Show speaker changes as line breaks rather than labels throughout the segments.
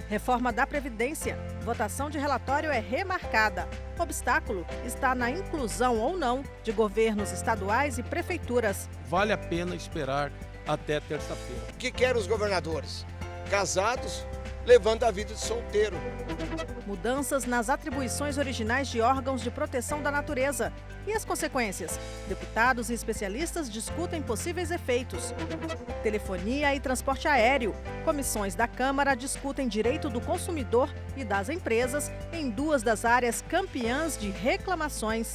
Reforma da Previdência. Votação de relatório é remarcada. Obstáculo está na inclusão ou não de governos estaduais e prefeituras.
Vale a pena esperar até terça-feira.
O que querem os governadores? Casados, levando a vida de solteiro.
Mudanças nas atribuições originais de órgãos de proteção da natureza. E as consequências? Deputados e especialistas discutem possíveis efeitos. Telefonia e transporte aéreo. Comissões da Câmara discutem direito do consumidor e das empresas em duas das áreas campeãs de reclamações.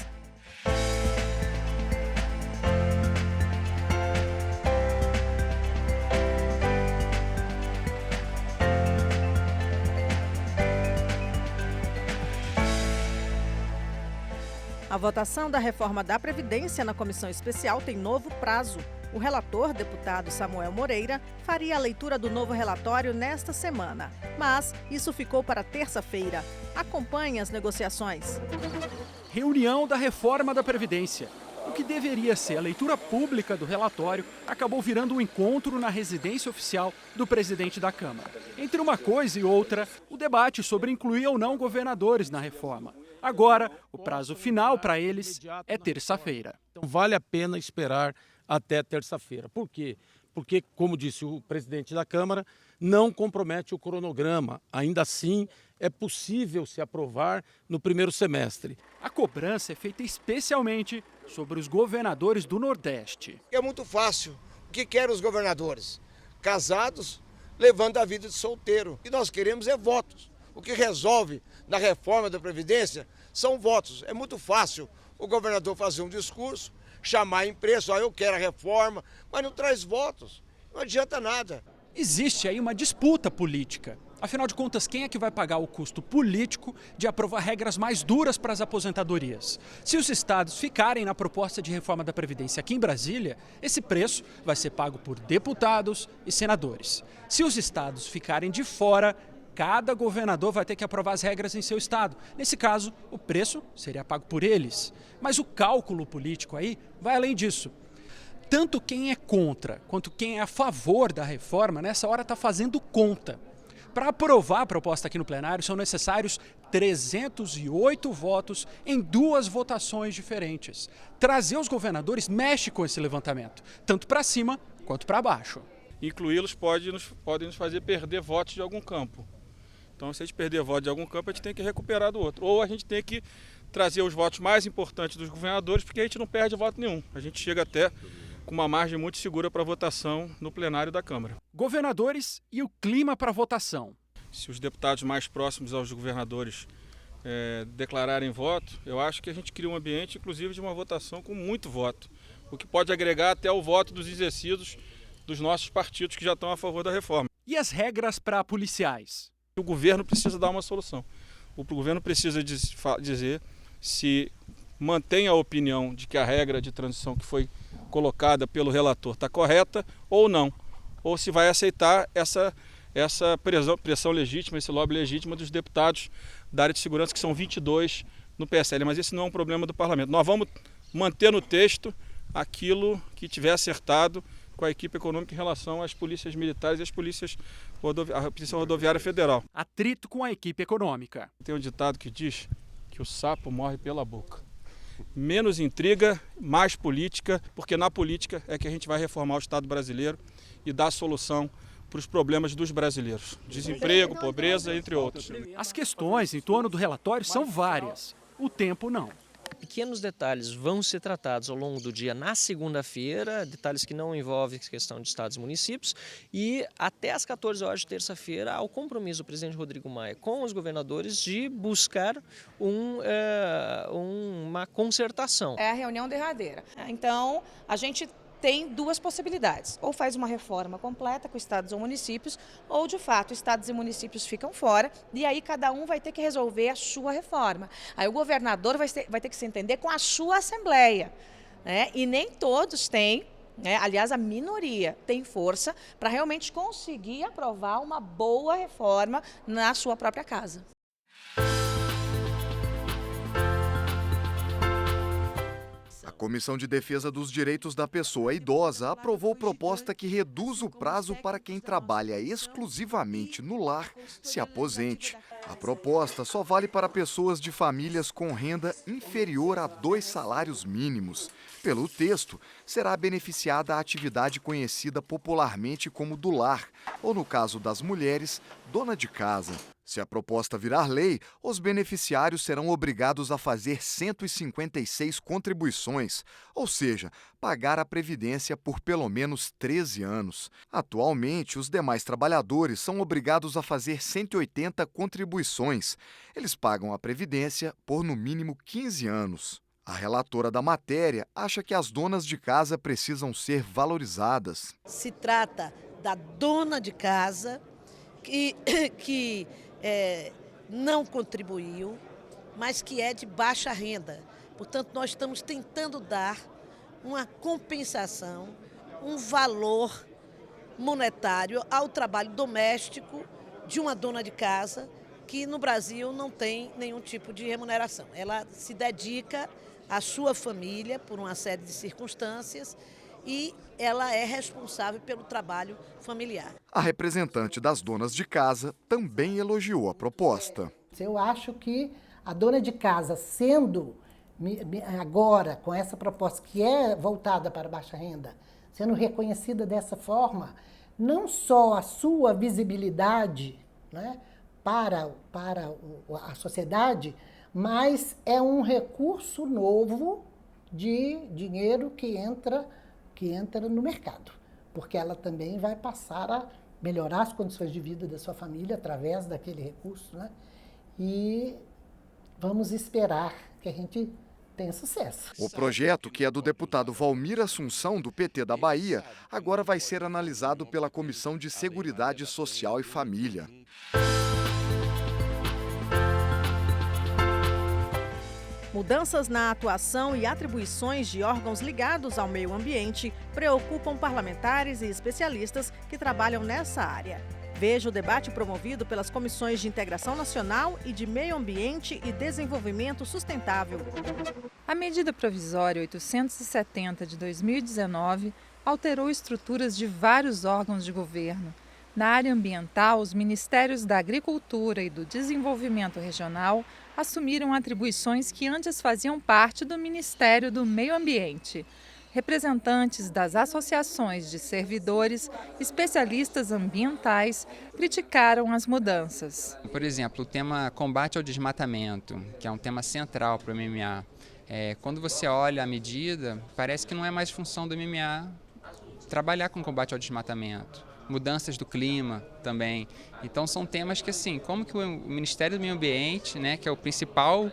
A votação da reforma da Previdência na comissão especial tem novo prazo. O relator, deputado Samuel Moreira, faria a leitura do novo relatório nesta semana. Mas isso ficou para terça-feira. Acompanhe as negociações.
Reunião da reforma da Previdência. O que deveria ser a leitura pública do relatório acabou virando um encontro na residência oficial do presidente da Câmara. Entre uma coisa e outra, o debate sobre incluir ou não governadores na reforma. Agora, o prazo final para eles é terça-feira.
Então vale a pena esperar até terça-feira. Por quê? Porque, como disse o presidente da Câmara, não compromete o cronograma. Ainda assim, é possível se aprovar no primeiro semestre.
A cobrança é feita especialmente sobre os governadores do Nordeste.
É muito fácil. O que querem os governadores? Casados, levando a vida de solteiro. E nós queremos é votos. O que resolve na reforma da Previdência são votos. É muito fácil o governador fazer um discurso, chamar a imprensa, eu quero a reforma, mas não traz votos. Não adianta nada.
Existe aí uma disputa política. Afinal de contas, quem é que vai pagar o custo político de aprovar regras mais duras para as aposentadorias? Se os estados ficarem na proposta de reforma da Previdência aqui em Brasília, esse preço vai ser pago por deputados e senadores. Se os estados ficarem de fora, cada governador vai ter que aprovar as regras em seu estado. Nesse caso, o preço seria pago por eles. Mas o cálculo político aí vai além disso. Tanto quem é contra quanto quem é a favor da reforma, nessa hora está fazendo conta. Para aprovar a proposta aqui no plenário, são necessários 308 votos em duas votações diferentes. Trazer os governadores mexe com esse levantamento, tanto para cima quanto para baixo.
Incluí-los podem nos fazer perder votos de algum campo. Então, se a gente perder voto de algum campo, a gente tem que recuperar do outro. Ou a gente tem que trazer os votos mais importantes dos governadores, porque a gente não perde voto nenhum. A gente chega até com uma margem muito segura para votação no plenário da Câmara.
Governadores e o clima para votação.
Se os deputados mais próximos aos governadores declararem voto, eu acho que a gente cria um ambiente, inclusive, de uma votação com muito voto, o que pode agregar até o voto dos exercidos dos nossos partidos que já estão a favor da reforma.
E as regras para policiais?
O governo precisa dar uma solução. O governo precisa dizer se mantém a opinião de que a regra de transição que foi colocada pelo relator está correta ou não. Ou se vai aceitar essa pressão legítima, esse lobby legítimo dos deputados da área de segurança, que são 22 no PSL. Mas esse não é um problema do parlamento. Nós vamos manter no texto aquilo que tiver acertado com a equipe econômica em relação às polícias militares e às polícias a Polícia Rodoviária Federal.
Atrito com a equipe econômica.
Tem um ditado que diz que o sapo morre pela boca. Menos intriga, mais política, porque na política é que a gente vai reformar o Estado brasileiro e dar solução para os problemas dos brasileiros. Desemprego, pobreza, entre outros.
As questões em torno do relatório são várias. O tempo não.
Pequenos detalhes vão ser tratados ao longo do dia na segunda-feira, detalhes que não envolvem questão de estados e municípios, e até às 14 horas de terça-feira há o compromisso do presidente Rodrigo Maia com os governadores de buscar uma concertação.
É a reunião derradeira. Então, a gente tem duas possibilidades. Ou faz uma reforma completa com estados ou municípios, ou de fato estados e municípios ficam fora, e aí cada um vai ter que resolver a sua reforma. Aí o governador vai ter que se entender com a sua assembleia, né? E nem todos têm, né? Aliás, a minoria tem força para realmente conseguir aprovar uma boa reforma na sua própria casa.
A
Comissão de Defesa dos Direitos da Pessoa Idosa aprovou proposta que reduz o prazo para quem trabalha exclusivamente no lar se aposente. A proposta só vale para pessoas de famílias com renda inferior a 2 salários mínimos. Pelo texto, será beneficiada a atividade conhecida popularmente como do lar, ou no caso das mulheres, dona de casa. Se a proposta virar lei, os beneficiários serão obrigados a fazer 156 contribuições, ou seja, pagar a Previdência por pelo menos 13 anos. Atualmente, os demais trabalhadores são obrigados a fazer 180 contribuições. Eles pagam a Previdência por no mínimo 15 anos. A relatora da matéria acha que as donas de casa precisam ser valorizadas.
Se trata da dona de casa que não contribuiu, mas que é de baixa renda. Portanto, nós estamos tentando dar uma compensação, um valor monetário ao trabalho doméstico de uma dona de casa que no Brasil não tem nenhum tipo de remuneração. Ela se dedica à sua família por uma série de circunstâncias e ela é responsável pelo trabalho familiar.
A representante das donas de casa também elogiou a proposta.
Eu acho que a dona de casa, sendo agora com essa proposta que é voltada para a baixa renda, sendo reconhecida dessa forma, não só a sua visibilidade, né, para a sociedade, mas é um recurso novo de dinheiro que entra no mercado, porque ela também vai passar a melhorar as condições de vida da sua família através daquele recurso, né? E vamos esperar que a gente tenha sucesso.
O projeto, que é do deputado Valmir Assunção, do PT da Bahia, agora vai ser analisado pela Comissão de Seguridade Social e Família.
Mudanças na atuação e atribuições de órgãos ligados ao meio ambiente preocupam parlamentares e especialistas que trabalham nessa área. Veja o debate promovido pelas Comissões de Integração Nacional e de Meio Ambiente e Desenvolvimento Sustentável.
A medida provisória 870 de 2019 alterou estruturas de vários órgãos de governo. Na área ambiental, os Ministérios da Agricultura e do Desenvolvimento Regional assumiram atribuições que antes faziam parte do Ministério do Meio Ambiente. Representantes das associações de servidores, especialistas ambientais, criticaram as mudanças.
Por exemplo, o tema combate ao desmatamento, que é um tema central para o MMA. Quando você olha a medida, parece que não é mais função do MMA trabalhar com combate ao desmatamento. Mudanças do clima também. Então são temas que, assim, como que o Ministério do Meio Ambiente, né, que é o principal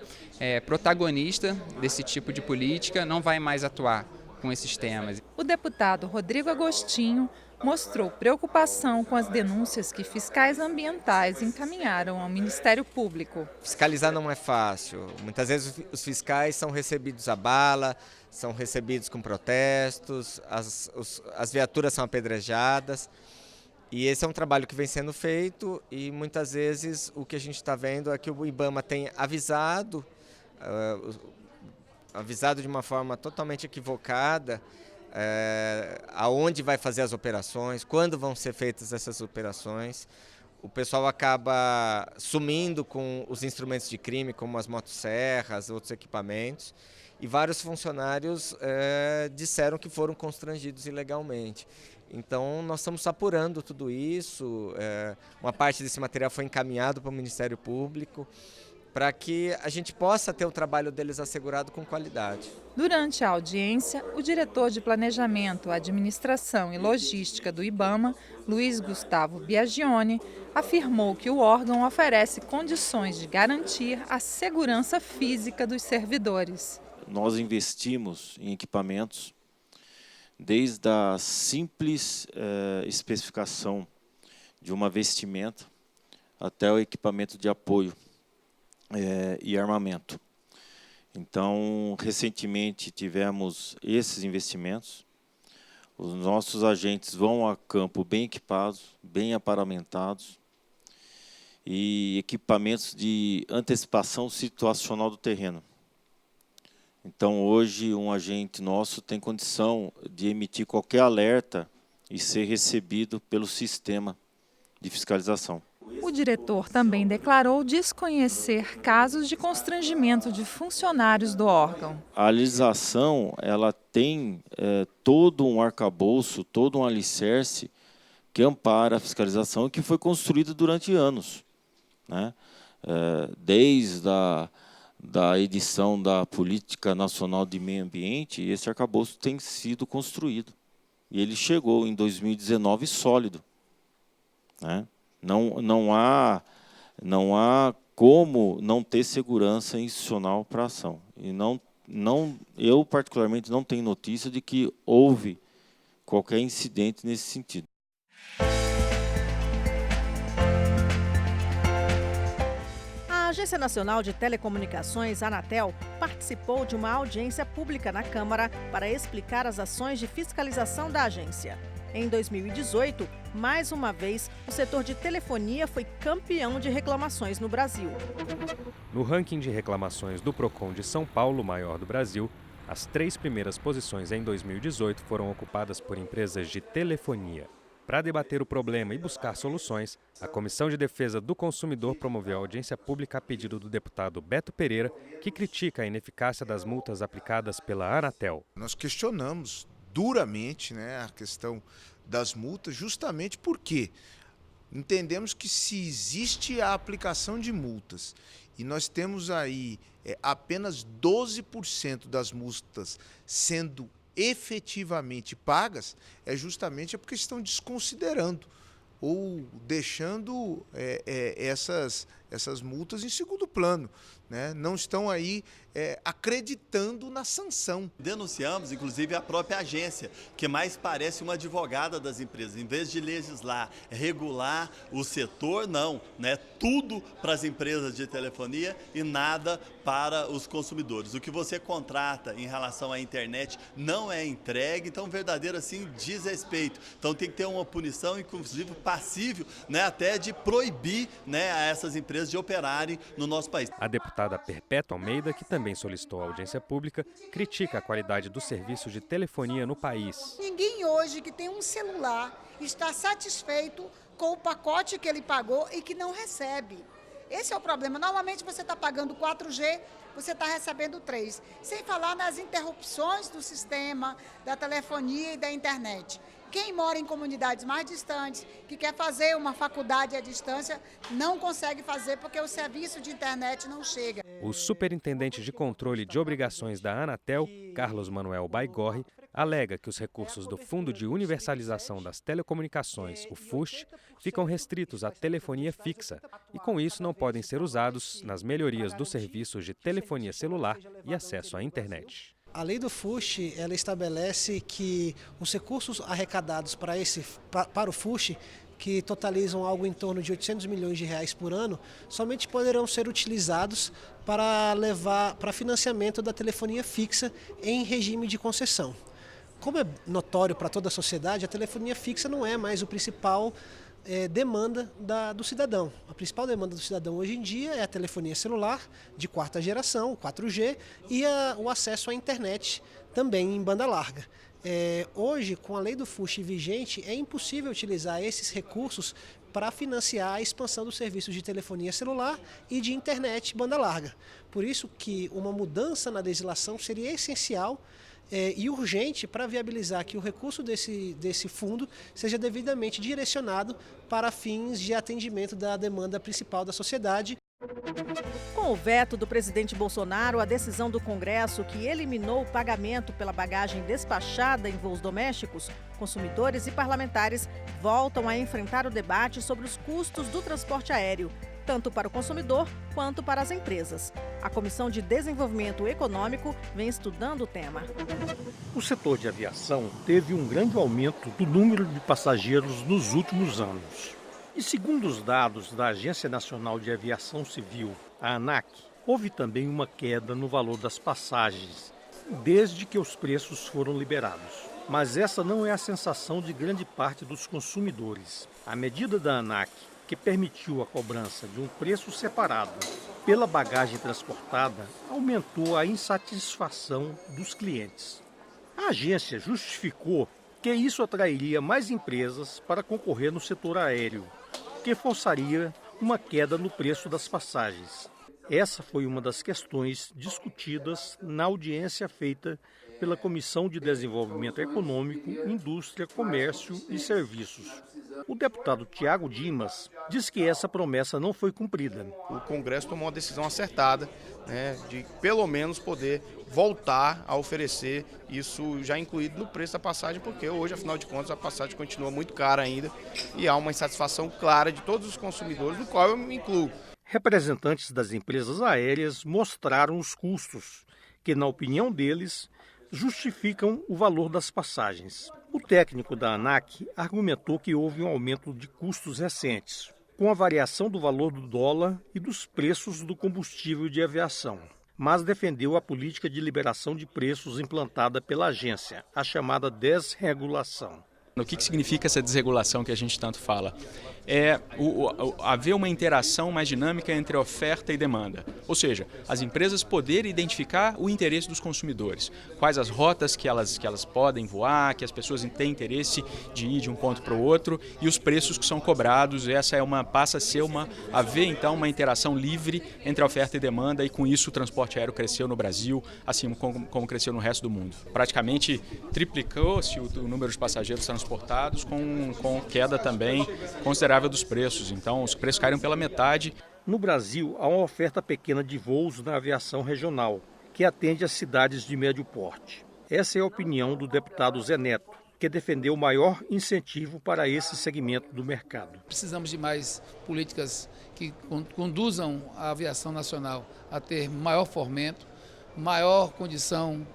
protagonista desse tipo de política, não vai mais atuar com esses temas.
O deputado Rodrigo Agostinho mostrou preocupação com as denúncias que fiscais ambientais encaminharam ao Ministério Público.
Fiscalizar não é fácil. Muitas vezes os fiscais são recebidos à bala, são recebidos com protestos, as viaturas são apedrejadas. E esse é um trabalho que vem sendo feito e muitas vezes o que a gente está vendo é que o IBAMA tem avisado de uma forma totalmente equivocada aonde vai fazer as operações, quando vão ser feitas essas operações. O pessoal acaba sumindo com os instrumentos de crime, como as motosserras, outros equipamentos, e vários funcionários disseram que foram constrangidos ilegalmente. Então, nós estamos apurando tudo isso, uma parte desse material foi encaminhado para o Ministério Público, para que a gente possa ter o trabalho deles assegurado com qualidade.
Durante a audiência, o diretor de Planejamento, Administração e Logística do IBAMA, Luiz Gustavo Biagione, afirmou que o órgão oferece condições de garantir a segurança física dos servidores.
Nós investimos em equipamentos, desde a simples especificação de uma vestimenta até o equipamento de apoio e armamento. Então, recentemente tivemos esses investimentos. Os nossos agentes vão a campo bem equipados, bem aparamentados e equipamentos de antecipação situacional do terreno. Então, hoje, um agente nosso tem condição de emitir qualquer alerta e ser recebido pelo sistema de fiscalização.
O diretor também declarou desconhecer casos de constrangimento de funcionários do órgão.
A legislação ela tem todo um arcabouço, todo um alicerce que ampara a fiscalização e que foi construído durante anos, né? Desde da edição da Política Nacional de Meio Ambiente, esse arcabouço tem sido construído. E ele chegou em 2019 sólido, né? Não há como não ter segurança institucional para a ação. E eu, particularmente, não tenho notícia de que houve qualquer incidente nesse sentido.
A Agência Nacional de Telecomunicações, Anatel, participou de uma audiência pública na Câmara para explicar as ações de fiscalização da agência. Em 2018, mais uma vez, o setor de telefonia foi campeão de reclamações no Brasil.
No ranking de reclamações do Procon de São Paulo, maior do Brasil, as 3 primeiras posições em 2018 foram ocupadas por empresas de telefonia. Para debater o problema e buscar soluções, a Comissão de Defesa do Consumidor promoveu a audiência pública a pedido do deputado Beto Pereira, que critica a ineficácia das multas aplicadas pela Anatel.
Nós questionamos duramente, né, a questão das multas, justamente porque entendemos que se existe a aplicação de multas e nós temos aí apenas 12% das multas sendo efetivamente pagas, é justamente porque estão desconsiderando ou deixando essas multas em segundo plano, né? Não estão aí acreditando na sanção.
Denunciamos, inclusive, a própria agência, que mais parece uma advogada das empresas. Em vez de legislar, regular o setor, não, né? Tudo para as empresas de telefonia e nada para os consumidores. O que você contrata em relação à internet não é entregue, então verdadeiro assim desrespeito. Então tem que ter uma punição, inclusive passível, né, até de proibir, né, a essas empresas de operarem no nosso país.
A deputada Perpétua Almeida, que também solicitou a audiência pública, critica a qualidade do serviço de telefonia no país.
Ninguém hoje que tem um celular está satisfeito com o pacote que ele pagou e que não recebe. Esse é o problema. Normalmente você está pagando 4G, você está recebendo 3. Sem falar nas interrupções do sistema, da telefonia e da internet. Quem mora em comunidades mais distantes, que quer fazer uma faculdade à distância, não consegue fazer porque o serviço de internet não chega.
O superintendente de controle de obrigações da Anatel, Carlos Manuel Baigorre, alega que os recursos do Fundo de Universalização das Telecomunicações, o FUST, ficam restritos à telefonia fixa e, com isso, não podem ser usados nas melhorias dos serviços de telefonia celular e acesso à internet.
A lei do FUST, ela estabelece que os recursos arrecadados para o FUST, que totalizam algo em torno de 800 milhões de reais por ano, somente poderão ser utilizados para financiamento da telefonia fixa em regime de concessão. Como é notório para toda a sociedade, a telefonia fixa não é mais o principal demanda do cidadão. A principal demanda do cidadão hoje em dia é a telefonia celular de 4ª geração, 4G, e o acesso à internet também em banda larga. Hoje, com a lei do FUST vigente, é impossível utilizar esses recursos para financiar a expansão dos serviços de telefonia celular e de internet banda larga. Por isso que uma mudança na legislação seria essencial e urgente para viabilizar que o recurso desse fundo seja devidamente direcionado para fins de atendimento da demanda principal da sociedade.
Com o veto do presidente Bolsonaro, a decisão do Congresso que eliminou o pagamento pela bagagem despachada em voos domésticos, consumidores e parlamentares voltam a enfrentar o debate sobre os custos do transporte aéreo, tanto para o consumidor quanto para as empresas. A Comissão de Desenvolvimento Econômico vem estudando o tema.
O setor de aviação teve um grande aumento do número de passageiros nos últimos anos. E segundo os dados da Agência Nacional de Aviação Civil, a ANAC, houve também uma queda no valor das passagens, desde que os preços foram liberados. Mas essa não é a sensação de grande parte dos consumidores. A medida da ANAC que permitiu a cobrança de um preço separado pela bagagem transportada, aumentou a insatisfação dos clientes. A agência justificou que isso atrairia mais empresas para concorrer no setor aéreo, o que forçaria uma queda no preço das passagens. Essa foi uma das questões discutidas na audiência feita pela Comissão de Desenvolvimento Econômico, Indústria, Comércio e Serviços. O deputado Tiago Dimas diz que essa promessa não foi cumprida.
O Congresso tomou uma decisão acertada, de pelo menos poder voltar a oferecer isso já incluído no preço da passagem, porque hoje, afinal de contas, a passagem continua muito cara ainda e há uma insatisfação clara de todos os consumidores, no qual eu me incluo.
Representantes das empresas aéreas mostraram os custos, que, na opinião deles, justificam o valor das passagens. O técnico da ANAC argumentou que houve um aumento de custos recentes, com a variação do valor do dólar e dos preços do combustível de aviação, mas defendeu a política de liberação de preços implantada pela agência, a chamada desregulação.
O que significa essa desregulação que a gente tanto fala? É haver uma interação mais dinâmica entre oferta e demanda. Ou seja, as empresas poderem identificar o interesse dos consumidores. Quais as rotas que elas podem voar, que as pessoas têm interesse de ir de um ponto para o outro e os preços que são cobrados. Essa passa a ser haver então uma interação livre entre a oferta e demanda, e com isso o transporte aéreo cresceu no Brasil, assim como cresceu no resto do mundo. Praticamente triplicou-se o número de passageiros transportados, com queda também considerável dos preços. Então, os preços caíram pela metade.
No Brasil, há uma oferta pequena de voos na aviação regional, que atende às cidades de médio porte. Essa é a opinião do deputado Zé Neto, que defendeu o maior incentivo para esse segmento do mercado.
Precisamos de mais políticas que conduzam a aviação nacional a ter maior fomento, maior condição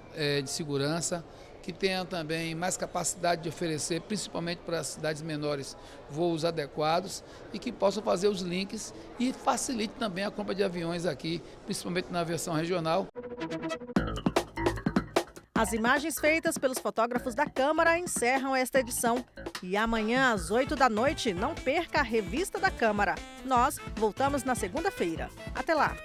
de segurança, que tenham também mais capacidade de oferecer, principalmente para as cidades menores, voos adequados e que possam fazer os links e facilite também a compra de aviões aqui, principalmente na aviação regional.
As imagens feitas pelos fotógrafos da Câmara encerram esta edição. E amanhã, às 20h, não perca a Revista da Câmara. Nós voltamos na segunda-feira. Até lá!